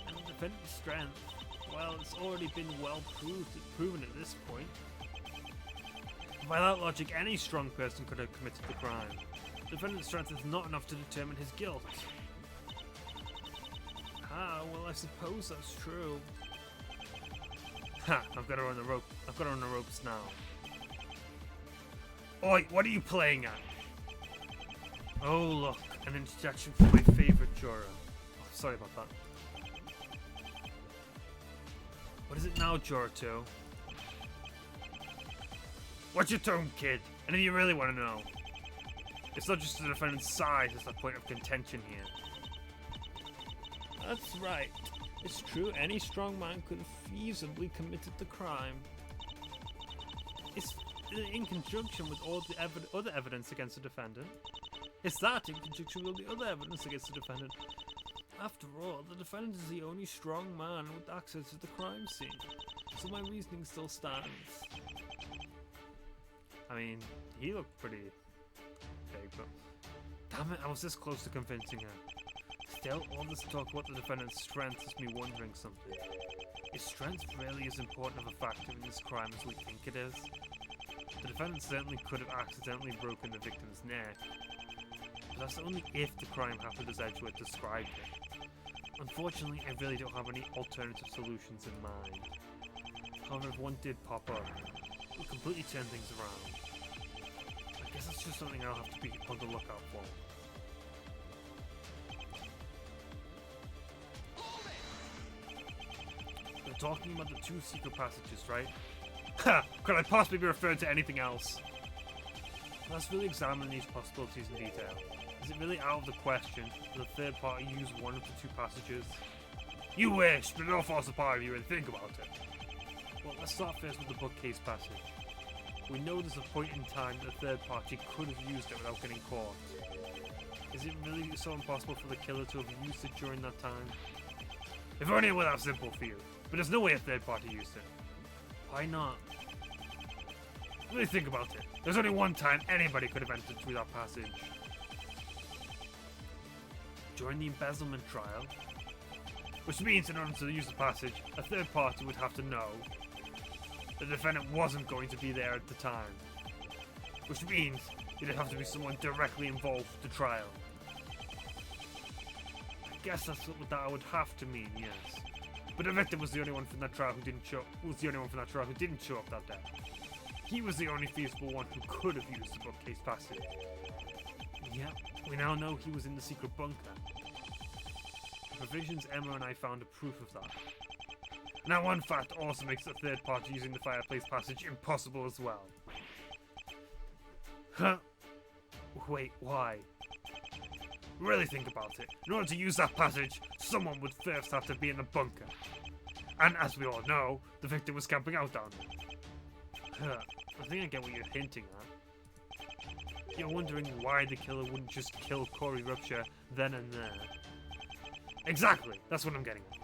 And the defendant's strength, well, it's already been well proven at this point. By that logic, any strong person could have committed the crime. The defendant's strength is not enough to determine his guilt. Ah, well, I suppose that's true. Ha! I've got her on the rope. I've got her on the ropes now. Oi, what are you playing at? Oh, look, an interjection from my favourite juror. Oh, sorry about that. What is it now, Juror 2? Watch your tone, kid. And if you really want to know, it's not just the defendant's size that's the point of contention here. That's right. It's true, any strong man could have feasibly committed the crime. It's in conjunction with all the other evidence against the defendant. It's that in conjunction with all the other evidence against the defendant. After all, the defendant is the only strong man with access to the crime scene. So my reasoning still stands. I mean, he looked pretty big, but damn it, I was this close to convincing her. Still, all this talk about the defendant's strength has me wondering something. Is strength really as important of a factor in this crime as we think it is? The defendant certainly could have accidentally broken the victim's neck, but that's only if the crime happened as Edgeworth described it. Unfortunately, I really don't have any alternative solutions in mind. However, if one did pop up, it would completely turn things around. I guess that's just something I'll have to be on the lookout for. We're talking about the 2 secret passages, right? Ha! Could I possibly be referring to anything else? Let's really examine these possibilities in detail. Is it really out of the question that a third party use one of the 2 passages? You wish, but it all falls apart if you really think about it. Well, let's start first with the bookcase passage. We know there's a point in time that a third party could have used it without getting caught. Is it really so impossible for the killer to have used it during that time? If only it were that simple for you. But there's no way a third party used it. Why not? Really think about it. There's only one time anybody could have entered through that passage. During the embezzlement trial. Which means in order to use the passage, a third party would have to know the defendant wasn't going to be there at the time. Which means it'd have to be someone directly involved with the trial. I guess that's what that would have to mean, yes. But the victim was the only one from that trial who didn't show up that day. He was the only feasible one who could have used the bookcase passage. Yep, we now know he was in the secret bunker. The provisions Emma and I found are proof of that. Now one fact also makes the third party using the fireplace passage impossible as well. Huh? Wait, why? Really think about it. In order to use that passage, someone would first have to be in the bunker. And as we all know, the victim was camping out down there. I think I get what you're hinting at. You're wondering why the killer wouldn't just kill Corey Rupture then and there. Exactly, that's what I'm getting at.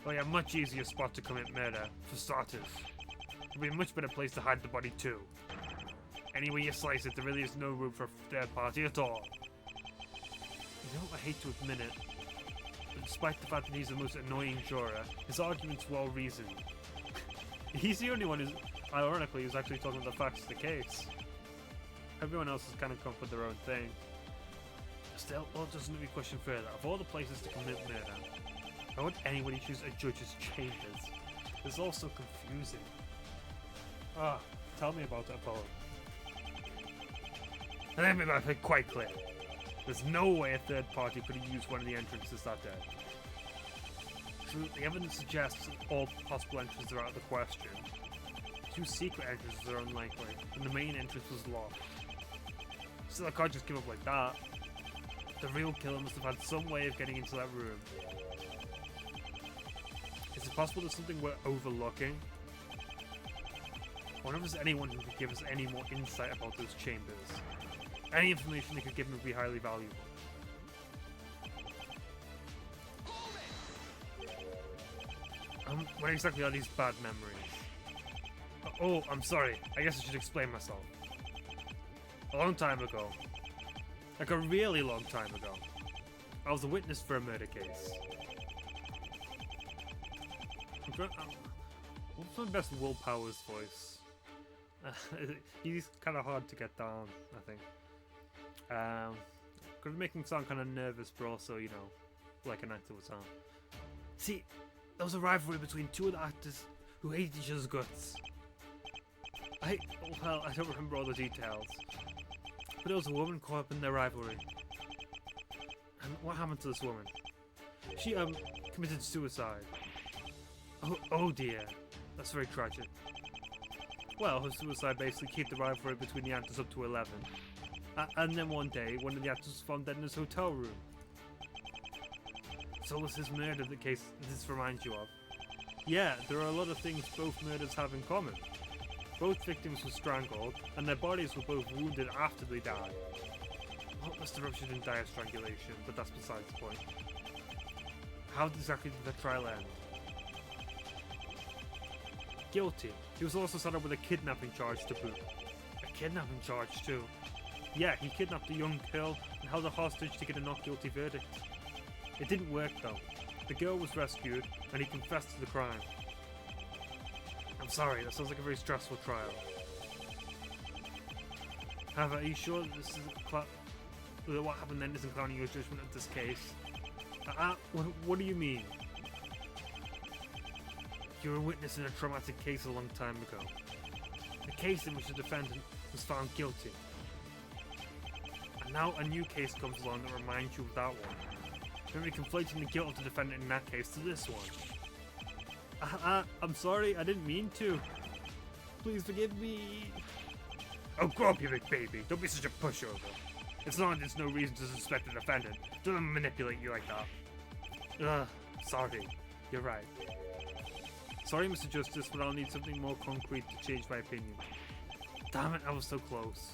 Well, yeah, much easier spot to commit murder, for starters. It'd be a much better place to hide the body too. Any way you slice it, there really is no room for a third party at all. You know, I hate to admit it, but despite the fact that he's the most annoying juror, his argument's well reasoned. He's the only one who's, ironically, who's actually talking about the facts of the case. Everyone else has kind of come up with their own thing. Still, well, doesn't let me question further. Of all the places to commit murder, why would anybody choose a judge's chambers? It's all so confusing. Tell me about it, Apollo. Let me make it quite clear. There's no way a third party could have used one of the entrances that day. True, the evidence suggests that all possible entrances are out of the question. Two secret entrances are unlikely, and the main entrance was locked. Still, I can't just give up like that. The real killer must have had some way of getting into that room. Is it possible there's something we're overlooking? I wonder if there's anyone who could give us any more insight about those chambers. Any information they could give me would be highly valuable. What exactly are these bad memories? Oh, I'm sorry. I guess I should explain myself. A long time ago, like a really long time ago, I was a witness for a murder case. What's my best Willpower's voice? He's kind of hard to get down, I think. Could make him sound kind of nervous, but also, you know, like an actor would sound. See, there was a rivalry between two of the actors who hated each other's guts. I don't remember all the details. But there was a woman caught up in their rivalry. And what happened to this woman? She, committed suicide. Oh dear. That's very tragic. Well, her suicide basically kept the rivalry between the actors up to 11. And then one day, one of the actors was found dead in his hotel room. So was his murder the case this reminds you of? Yeah, there are a lot of things both murders have in common. Both victims were strangled, and their bodies were both wounded after they died. Well, Mr. Rupture didn't die of strangulation, but that's besides the point. How exactly did the trial end? Guilty. He was also set up with a kidnapping charge to boot. A kidnapping charge too? Yeah, he kidnapped a young girl and held her hostage to get a not guilty verdict. It didn't work though. The girl was rescued, and he confessed to the crime. I'm sorry, that sounds like a very stressful trial. However, are you sure that this is that what happened then isn't clouding your judgment of this case? What do you mean? You were a witness in a traumatic case a long time ago. A case in which the defendant was found guilty. And now a new case comes along that reminds you of that one. Maybe conflating the guilt of the defendant in that case to this one. I'm sorry, I didn't mean to. Please forgive me. Oh, grow up, you big baby. Don't be such a pushover. It's not there's no reason to suspect the defendant. Don't let them manipulate you like that. Sorry. You're right. Sorry, Mr. Justice, but I'll need something more concrete to change my opinion. Damn it, I was so close.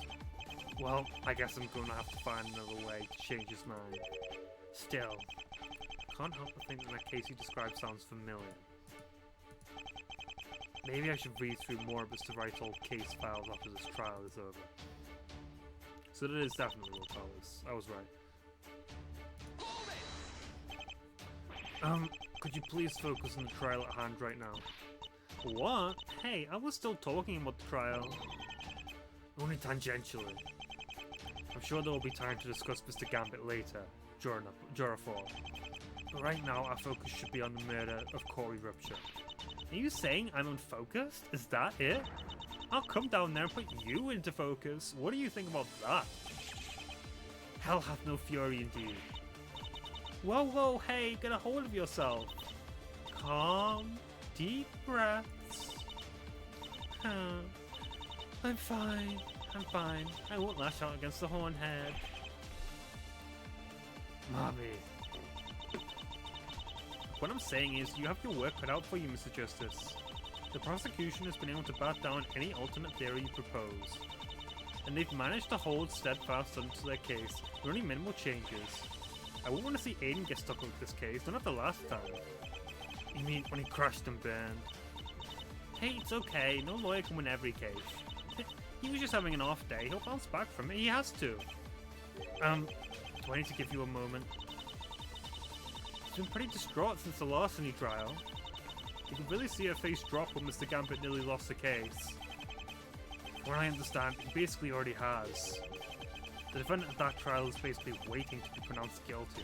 Well, I guess I'm gonna have to find another way to change his mind. Still, can't help but think that case you described sounds familiar. Maybe I should read through more of this to write old case files after this trial is over. So that is definitely what I was right. Could you please focus on the trial at hand right now? What? Hey, I was still talking about the trial. Only tangentially. I'm sure there will be time to discuss Mr. Gambit later, Juror 4. But right now, our focus should be on the murder of Corey Rupture. Are you saying I'm unfocused? Is that it? I'll come down there and put you into focus. What do you think about that? Hell hath no fury indeed. Whoa, whoa, hey, get a hold of yourself. Calm, deep breaths. I'm fine. I won't lash out against the Hornhead. Mommy. What I'm saying is, you have your work cut out for you, Mr. Justice. The prosecution has been able to bat down any alternate theory you propose, and they've managed to hold steadfast onto their case with only minimal changes. I wouldn't want to see Aiden get stuck with this case, not the last time. You mean when he crashed and burned? Hey, it's okay, no lawyer can win every case. He was just having an off day, he'll bounce back from it, he has to. Do I need to give you a moment? She's been pretty distraught since the larceny trial. You can really see her face drop when Mr. Gambit nearly lost the case. From what I understand, he basically already has. The defendant of that trial is basically waiting to be pronounced guilty.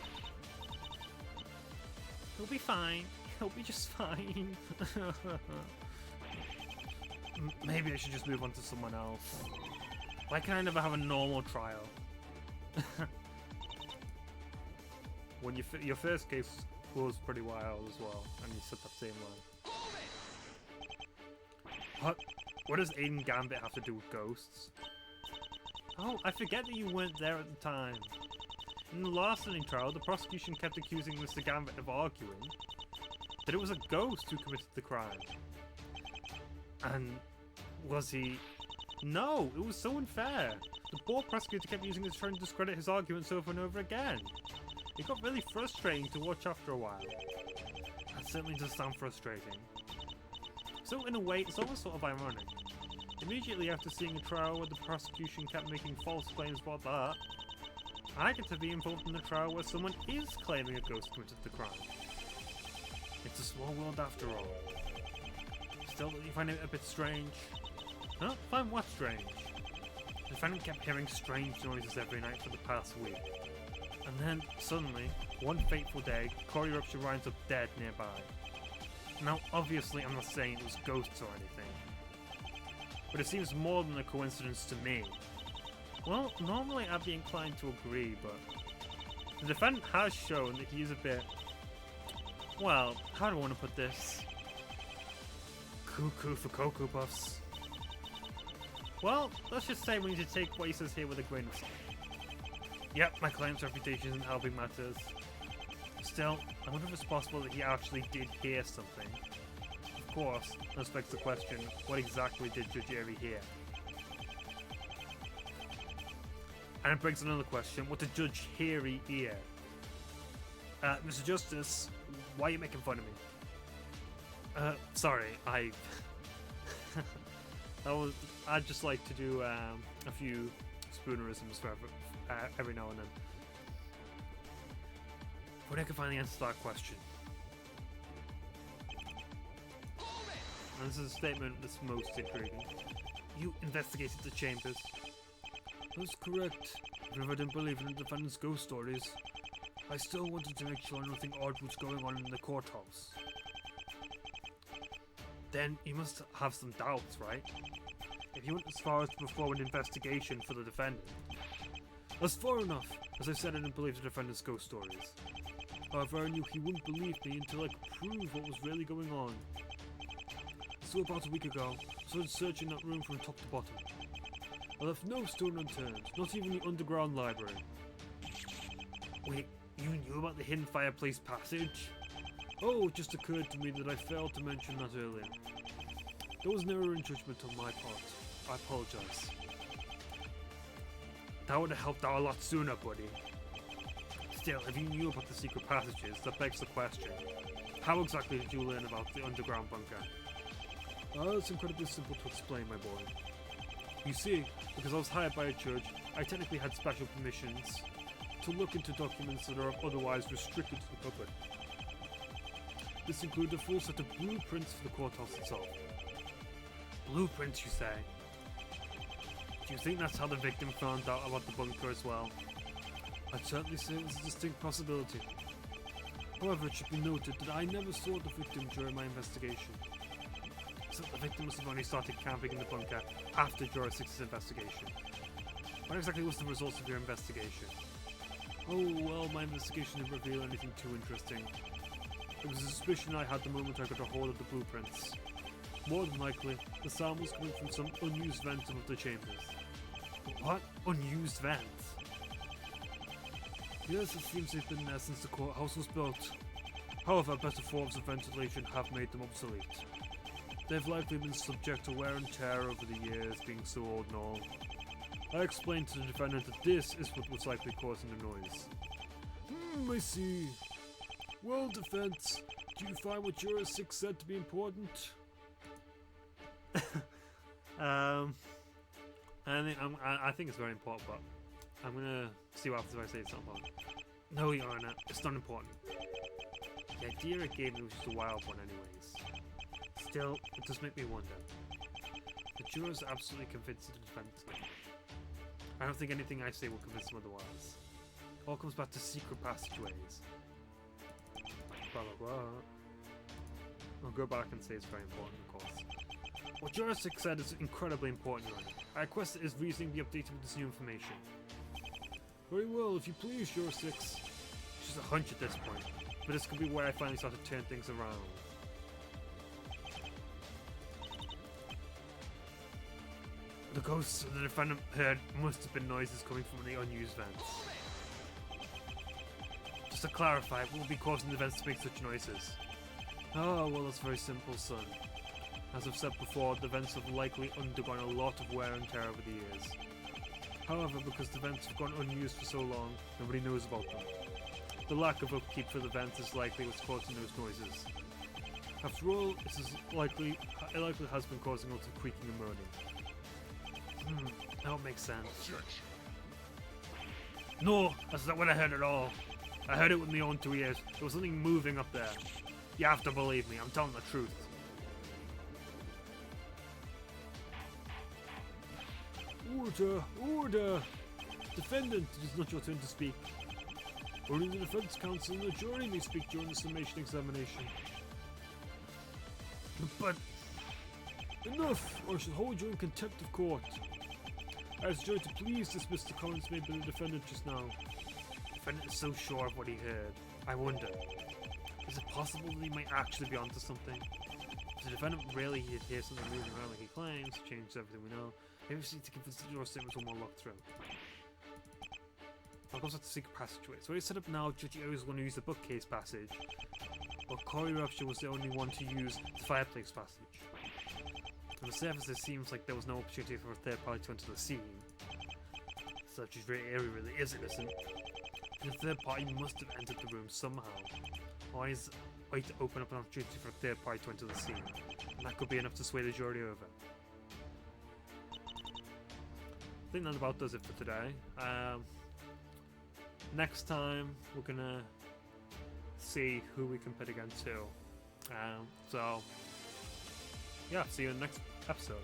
He'll be fine. He'll be just fine. Maybe I should just move on to someone else. Why can't I never have a normal trial? When your first case was pretty wild as well, and you said that same line. What does Aiden Gambit have to do with ghosts? Oh, I forget that you weren't there at the time. In the larceny trial, the prosecution kept accusing Mr. Gambit of arguing that it was a ghost who committed the crime. And was he? No, it was so unfair. The board prosecutor kept using this to try and discredit his arguments over and over again. It got really frustrating to watch after a while. That certainly does sound frustrating. So in a way, it's almost sort of ironic. Immediately after seeing a trial where the prosecution kept making false claims about that, I get to be involved in a trial where someone is claiming a ghost committed the crime. It's a small world after all. Still, you find it a bit strange? Huh? Find what strange? The defendant kept hearing strange noises every night for the past week. And then, suddenly, one fateful day, Corey Rupture winds up dead nearby. Now, obviously, I'm not saying it was ghosts or anything, but it seems more than a coincidence to me. Well, normally I'd be inclined to agree, but the defendant has shown that he is a bit, well, how do I want to put this? Cuckoo for Cocoa Puffs. Well, let's just say we need to take what he says here with a grain of salt. Yep, my client's reputation isn't helping matters. Still, I wonder if it's possible that he actually did hear something. Of course, that begs the question, what exactly did Judge Airy hear? And it brings another question, what did Judge Airy hear? Mr. Justice, why are you making fun of me? Sorry, I'd just like to do a few spoonerisms for every now and then. But I can find the answer to that question. And this is a statement that's most intriguing. You investigated the chambers. That's correct. Even if I didn't believe in the defendant's ghost stories, I still wanted to make sure nothing odd was going on in the courthouse. Then you must have some doubts, right? If you went as far as to perform an investigation for the defendant. That's far enough. As I said, I didn't believe the defendant's ghost stories. However, I knew he wouldn't believe me until I could prove what was really going on. So about a week ago, I started searching that room from top to bottom. I left no stone unturned, not even the underground library. Wait, you knew about the hidden fireplace passage? Oh, it just occurred to me that I failed to mention that earlier. There was an error in judgment on my part. I apologize. That would have helped out a lot sooner, buddy. Still, if you knew about the secret passages, that begs the question. How exactly did you learn about the underground bunker? It's incredibly simple to explain, my boy. You see, because I was hired by a judge, I technically had special permissions to look into documents that are otherwise restricted to the public. This included a full set of blueprints for the courthouse itself. Blueprints, you say? Do you think that's how the victim found out about the bunker as well? I'd certainly say it's a distinct possibility. However, it should be noted that I never saw the victim during my investigation. So the victim must have only started camping in the bunker after Juror 6's investigation. What exactly was the results of your investigation? Oh, well, my investigation didn't reveal anything too interesting. It was a suspicion I had the moment I got a hold of the blueprints. More than likely, the sound was coming from some unused vent above the chambers. What? Unused vent? Yes, it seems they've been there since the courthouse was built. However, better forms of ventilation have made them obsolete. They've likely been subject to wear and tear over the years, being so old and all. I explained to the defendant that this is what was likely causing the noise. I see. Well, defense, do you find what Juror 6 said to be important? I think it's very important, but I'm gonna see what happens if I say it's not important. No, Your Honor, it's not important. The idea it gave me was just a wild one anyways. Still, it does make me wonder. The jurors are absolutely convinced of the defense. I don't think anything I say will convince them otherwise. All comes back to secret passageways. Blah blah blah. I'll go back and say it's very important, of course. What Juror 6 said is incredibly important, Your Honor. I request that his reasoning be updated with this new information. Very well, if you please, Juror 6. It's just a hunch at this point, but this could be where I finally start to turn things around. The ghosts the defendant heard must have been noises coming from the unused vents. Just to clarify, what will be causing the vents to make such noises? Oh, well, that's very simple, son. As I've said before, the vents have likely undergone a lot of wear and tear over the years. However, because the vents have gone unused for so long, nobody knows about them. The lack of upkeep for the vents is likely what's causing those noises. After all, it likely has been causing lots of creaking and moaning. That would make sense. No, that's not what I heard at all. I heard it with my own 2 ears. There was something moving up there. You have to believe me, I'm telling the truth. Order! Order! Defendant, it is not your turn to speak. Only the defense counsel and the jury may speak during the summation examination. But... Enough, or I shall hold you in contempt of court. I ask the jury to please dismiss the comments made by the defendant just now. The defendant is so sure of what he heard. I wonder, is it possible that he might actually be onto something? If the defendant really did hear something moving around like he claims, changes everything we know, maybe we just need to convince the juror statements one more look through. I'll go to the secret passageway. So we set up now, Judge Aries was going to use the bookcase passage, but Corey Rupture was the only one to use the fireplace passage. On the surface, it seems like there was no opportunity for a third party to enter the scene. Such as area really is innocent. The third party must have entered the room somehow. Or is way to open up an opportunity for a third party to enter the scene. And that could be enough to sway the jury over. I think that about does it for today. Next time, we're gonna see who we can pit against who. So, yeah, see you in the next episode.